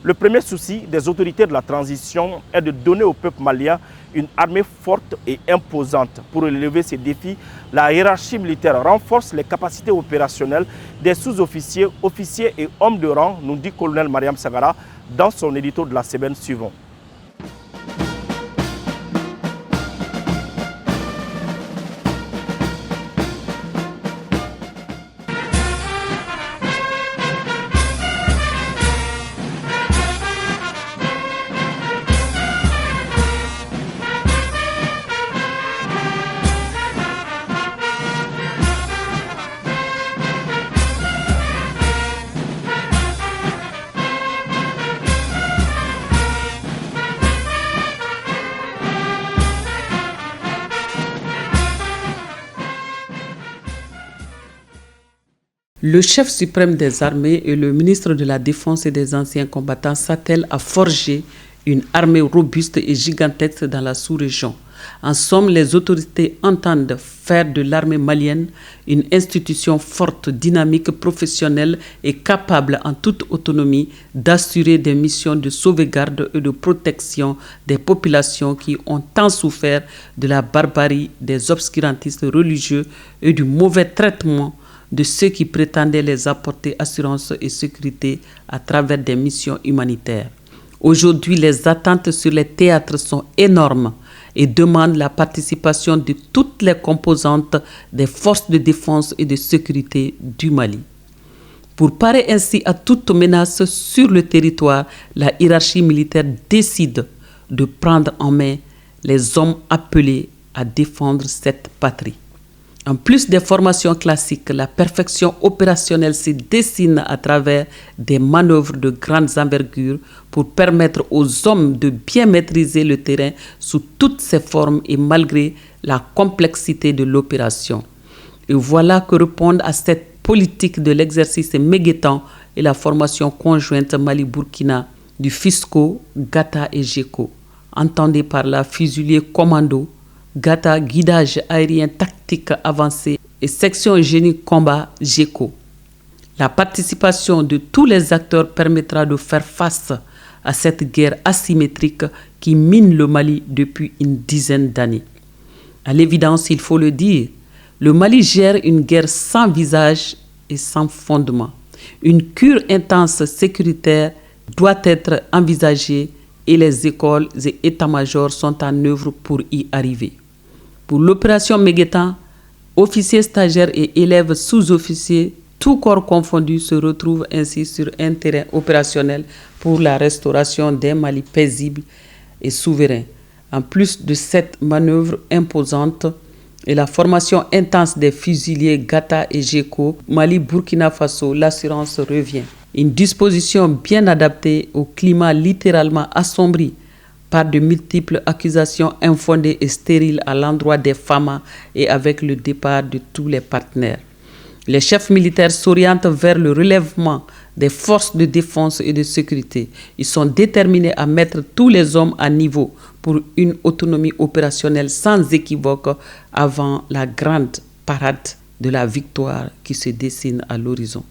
Le premier souci des autorités de la transition est de donner au peuple malien une armée forte et imposante. Pour relever ces défis, la hiérarchie militaire renforce les capacités opérationnelles des sous-officiers, officiers et hommes de rang, nous dit colonel Mariam Sagara dans son édito de la semaine suivante. Le chef suprême des armées et le ministre de la Défense et des anciens combattants s'attellent à forger une armée robuste et gigantesque dans la sous-région. En somme, les autorités entendent faire de l'armée malienne une institution forte, dynamique, professionnelle et capable en toute autonomie d'assurer des missions de sauvegarde et de protection des populations qui ont tant souffert de la barbarie des obscurantistes religieux et du mauvais traitement de ceux qui prétendaient les apporter assurance et sécurité à travers des missions humanitaires. Aujourd'hui, les attentes sur les théâtres sont énormes et demandent la participation de toutes les composantes des forces de défense et de sécurité du Mali. Pour parer ainsi à toute menace sur le territoire, la hiérarchie militaire décide de prendre en main les hommes appelés à défendre cette patrie. En plus des formations classiques, la perfection opérationnelle se dessine à travers des manœuvres de grandes envergures pour permettre aux hommes de bien maîtriser le terrain sous toutes ses formes et malgré la complexité de l'opération. Et voilà que répondent à cette politique de l'exercice Meguetan et la formation conjointe Mali-Burkina du FISCO, Gata et GECO. Entendez par là fusilier commando, Gata, guidage aérien tactique avancé et section génie combat GECO. La participation de tous les acteurs permettra de faire face à cette guerre asymétrique qui mine le Mali depuis une dizaine d'années. À l'évidence, il faut le dire, le Mali gère une guerre sans visage et sans fondement. Une cure intense sécuritaire doit être envisagée et les écoles et états-majors sont en œuvre pour y arriver. Pour l'opération Meguetan, officiers stagiaires et élèves sous-officiers, tous corps confondus, se retrouvent ainsi sur un terrain opérationnel pour la restauration d'un Mali paisible et souverain. En plus de cette manœuvre imposante et la formation intense des fusiliers Gata et GECO, Mali-Burkina Faso, l'assurance revient. Une disposition bien adaptée au climat littéralement assombri par de multiples accusations infondées et stériles à l'endroit des FAMA et avec le départ de tous les partenaires. Les chefs militaires s'orientent vers le relèvement des forces de défense et de sécurité. Ils sont déterminés à mettre tous les hommes à niveau pour une autonomie opérationnelle sans équivoque avant la grande parade de la victoire qui se dessine à l'horizon.